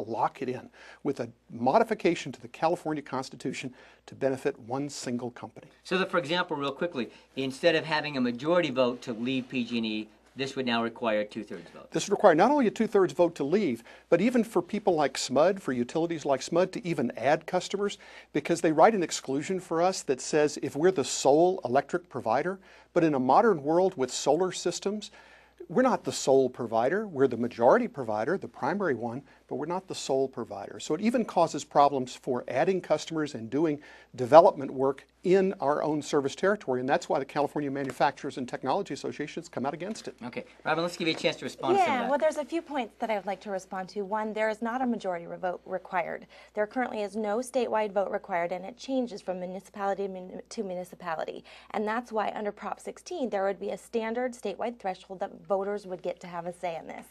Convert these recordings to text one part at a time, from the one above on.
to lock it in with a modification to the California Constitution to benefit one single company. So that, for example, real quickly, instead of having a majority vote to leave PG&E, this would now require a 2/3 vote. This would require not only a 2/3 vote to leave, but even for people like SMUD, for utilities like SMUD, to even add customers, because they write an exclusion for us that says if we're the sole electric provider, but in a modern world with solar systems, we're not the sole provider. We're the majority provider, the primary one, but we're not the sole provider. So it even causes problems for adding customers and doing development work in our own service territory, and that's why the California Manufacturers and Technology Association has come out against it. Okay. Robin, let's give you a chance to respond to some of that. Well, there's a few points that I would like to respond to. One, there is not a majority vote required. There currently is no statewide vote required, and it changes from municipality to municipality. And that's why under Prop 16, there would be a standard statewide threshold that voters would get to have a say in this.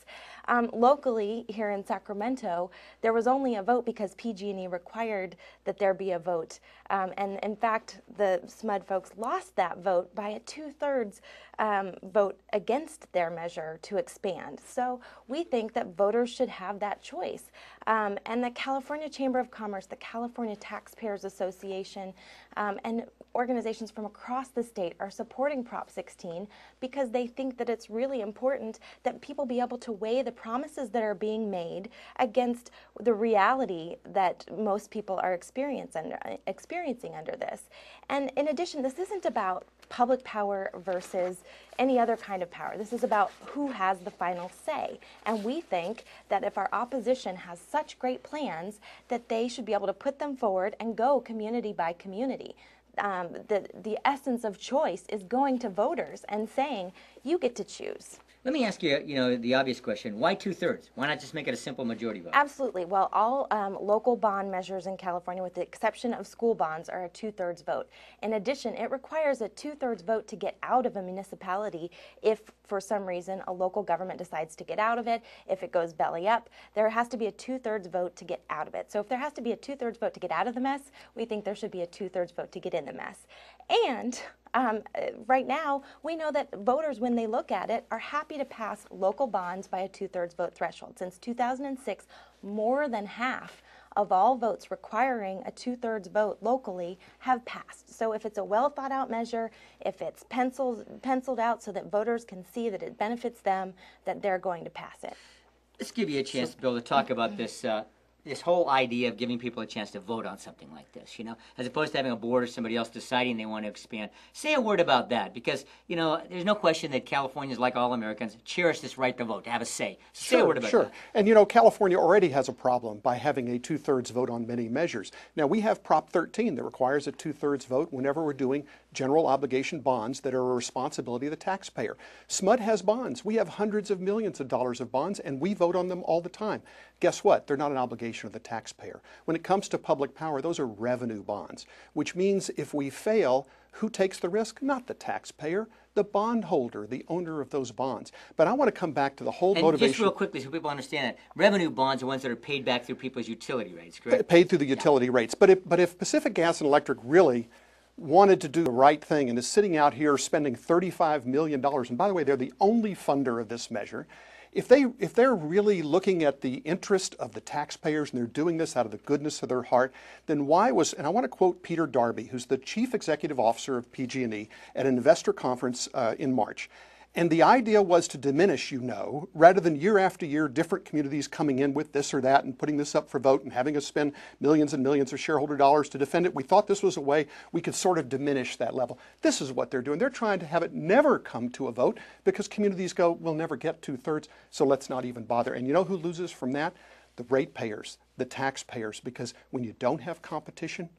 Locally, here in Sacramento, there was only a vote because PG&E required that there be a vote. And in fact, the SMUD folks lost that vote by a 2/3 vote against their measure to expand. So we think that voters should have that choice. And the California Chamber of Commerce, the California Taxpayers Association, and organizations from across the state are supporting Prop 16 because they think that it's really important that people be able to weigh the promises that are being made against the reality that most people are experiencing under this. And in addition, this isn't about public power versus any other kind of power. This is about who has the final say. And we think that if our opposition has such great plans, that they should be able to put them forward and go community by community. The essence of choice is going to voters and saying, you get to choose. Let me ask you, the obvious question. Why 2/3? Why not just make it a simple majority vote? Absolutely. Well, all local bond measures in California, with the exception of school bonds, are a 2/3 vote. In addition, it requires a 2/3 vote to get out of a municipality if, for some reason, a local government decides to get out of it. If it goes belly up, there has to be a 2/3 vote to get out of it. So if there has to be a 2/3 vote to get out of the mess, we think there should be a 2/3 vote to get in the mess. And right now, we know that voters, when they look at it, are happy to pass local bonds by a 2/3 vote threshold. Since 2006, more than half of all votes requiring a 2/3 vote locally have passed. So if it's a well thought out measure, if it's penciled out so that voters can see that it benefits them, that they're going to pass it. Let's give you a chance, Bill, to talk about this whole idea of giving people a chance to vote on something like this, as opposed to having a board or somebody else deciding they want to expand. Say a word about that, because, there's no question that Californians, like all Americans, cherish this right to vote, to have a say. Say a word about that. And, California already has a problem by having a 2/3 vote on many measures. Now, we have Prop 13 that requires a 2/3 vote whenever we're doing general obligation bonds that are a responsibility of the taxpayer. SMUD has bonds. We have hundreds of millions of dollars of bonds, and we vote on them all the time. Guess what? They're not an obligation of the taxpayer. When it comes to public power, those are revenue bonds, which means if we fail, who takes the risk? Not the taxpayer, the bondholder, the owner of those bonds. But I want to come back to the whole motivation. And just real quickly so people understand that, revenue bonds are ones that are paid back through people's utility rates, correct? Paid through the utility rates. But if Pacific Gas and Electric really wanted to do the right thing and is sitting out here spending $35 million, and by the way, they're the only funder of this measure, if they're really looking at the interest of the taxpayers and they're doing this out of the goodness of their heart, then why was, and I want to quote Peter Darby, who's the Chief Executive Officer of PG&E at an investor conference in March. And the idea was to diminish, rather than year after year, different communities coming in with this or that and putting this up for vote and having us spend millions and millions of shareholder dollars to defend it. We thought this was a way we could sort of diminish that level. This is what they're doing. They're trying to have it never come to a vote because communities go, we'll never get 2/3, so let's not even bother. And you know who loses from that? The ratepayers, the taxpayers, because when you don't have competition,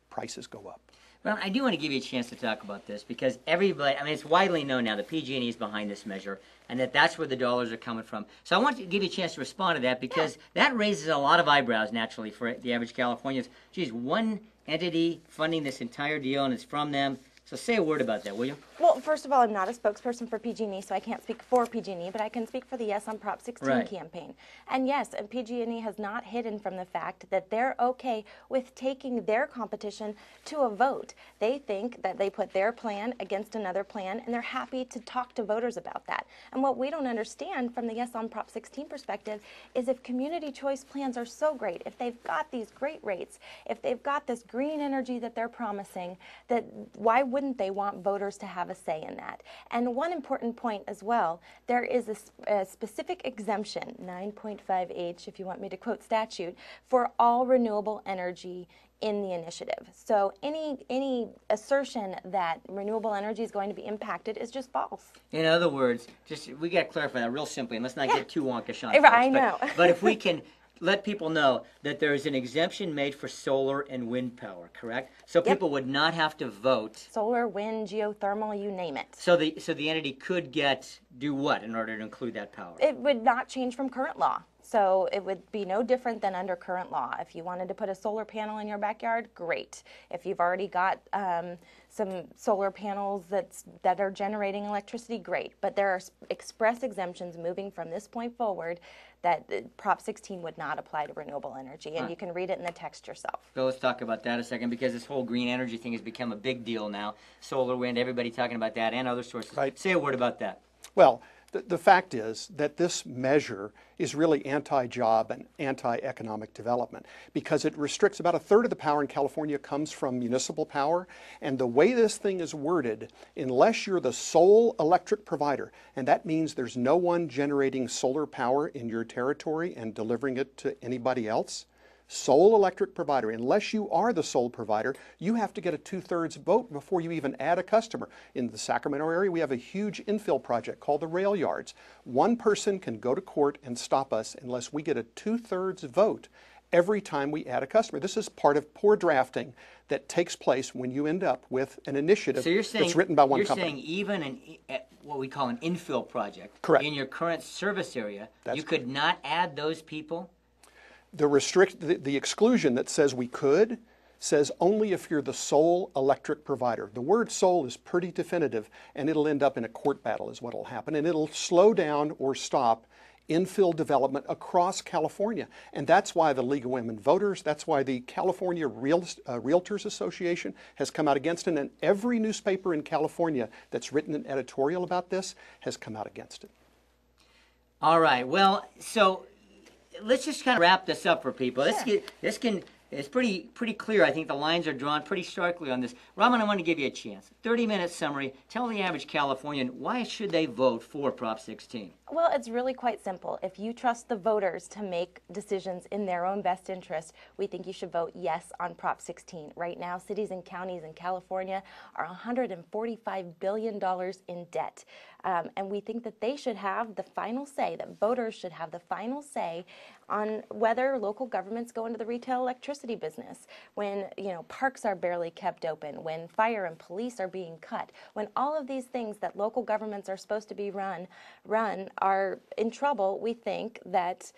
prices go up. Well, I do want to give you a chance to talk about this because everybody, it's widely known now that PG&E is behind this measure and that's where the dollars are coming from. So I want to give you a chance to respond to that because that raises a lot of eyebrows naturally for the average Californians. Geez, one entity funding this entire deal and it's from them. So say a word about that, will you? Well, first of all, I'm not a spokesperson for PG&E, so I can't speak for PG&E, but I can speak for the Yes on Prop 16 Right. campaign. And yes, and PG&E has not hidden from the fact that they're okay with taking their competition to a vote. They think that they put their plan against another plan, and they're happy to talk to voters about that. And what we don't understand from the Yes on Prop 16 perspective is if community choice plans are so great, if they've got these great rates, if they've got this green energy that they're promising, that why wouldn't they want voters to have a say in that? And one important point as well, there is a specific exemption, 9.5H, if you want me to quote statute, for all renewable energy in the initiative. So any assertion that renewable energy is going to be impacted is just false. In other words, we got to clarify that real simply, and let's not get too wonkish on it. I know. But if we can let people know that there is an exemption made for solar and wind power, correct? So people would not have to vote. Solar, wind, geothermal, you name it. So the entity could do what in order to include that power? It would not change from current law. So it would be no different than under current law. If you wanted to put a solar panel in your backyard, great. If you've already got some solar panels that are generating electricity, great. But there are express exemptions moving from this point forward that Prop 16 would not apply to renewable energy, and you can read it in the text yourself. So let's talk about that a second, because this whole green energy thing has become a big deal now. Solar, wind, everybody talking about that, and other sources. Right. Say a word about that. Well, the fact is that this measure is really anti-job and anti-economic development because it restricts about a third of the power in California comes from municipal power. And the way this thing is worded, unless you're the sole electric provider, and that means there's no one generating solar power in your territory and delivering it to anybody else, sole electric provider, unless you are the sole provider, you have to get a 2/3 vote before you even add a customer. In the Sacramento area, we have a huge infill project called the rail yards. One person can go to court and stop us unless we get a 2/3 vote every time we add a customer. This is part of poor drafting that takes place when you end up with an initiative that's written by one company. You're saying even what we call an infill project Correct. in your current service area, you could not add those people? The exclusion that says we could says only if you're the sole electric provider. The word sole is pretty definitive, and it'll end up in a court battle is what will happen, and it'll slow down or stop infill development across California. And that's why the League of Women Voters, that's why the California Realtors Association has come out against it, and every newspaper in California that's written an editorial about this has come out against it. All right, well, so let's just kind of wrap this up for people. It's pretty clear. I think the lines are drawn pretty starkly on this. Raman, I want to give you a chance. 30-minute summary. Tell the average Californian why should they vote for Prop 16? Well, it's really quite simple. If you trust the voters to make decisions in their own best interest, we think you should vote yes on Prop 16. Right now, cities and counties in California are $145 billion in debt. And we think that they should have the final say, that voters should have the final say on whether local governments go into the retail electricity business, when parks are barely kept open, when fire and police are being cut, when all of these things that local governments are supposed to be run are in trouble. We think that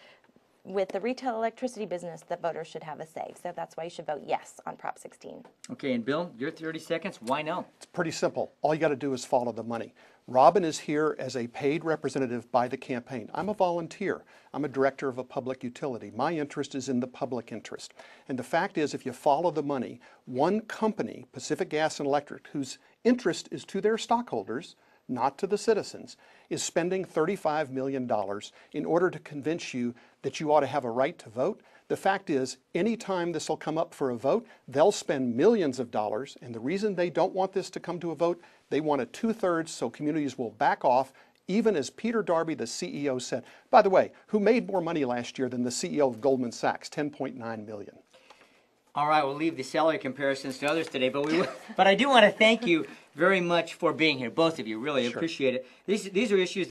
with the retail electricity business, that voters should have a say. So that's why you should vote yes on Prop 16. Okay, and Bill, your 30 seconds, why no? It's pretty simple. All you got to do is follow the money. Robin is here as a paid representative by the campaign. I'm a volunteer. I'm a director of a public utility. My interest is in the public interest. And the fact is, if you follow the money, one company, Pacific Gas and Electric, whose interest is to their stockholders, not to the citizens, is spending $35 million in order to convince you that you ought to have a right to vote. The fact is, anytime this will come up for a vote, they'll spend millions of dollars, and the reason they don't want this to come to a vote, they want a 2/3 so communities will back off, even as Peter Darby, the CEO, said. By the way, who made more money last year than the CEO of Goldman Sachs, $10.9 million. All right, we'll leave the salary comparisons to others today, but I do want to thank you very much for being here, both of you. Really appreciate it. These are issues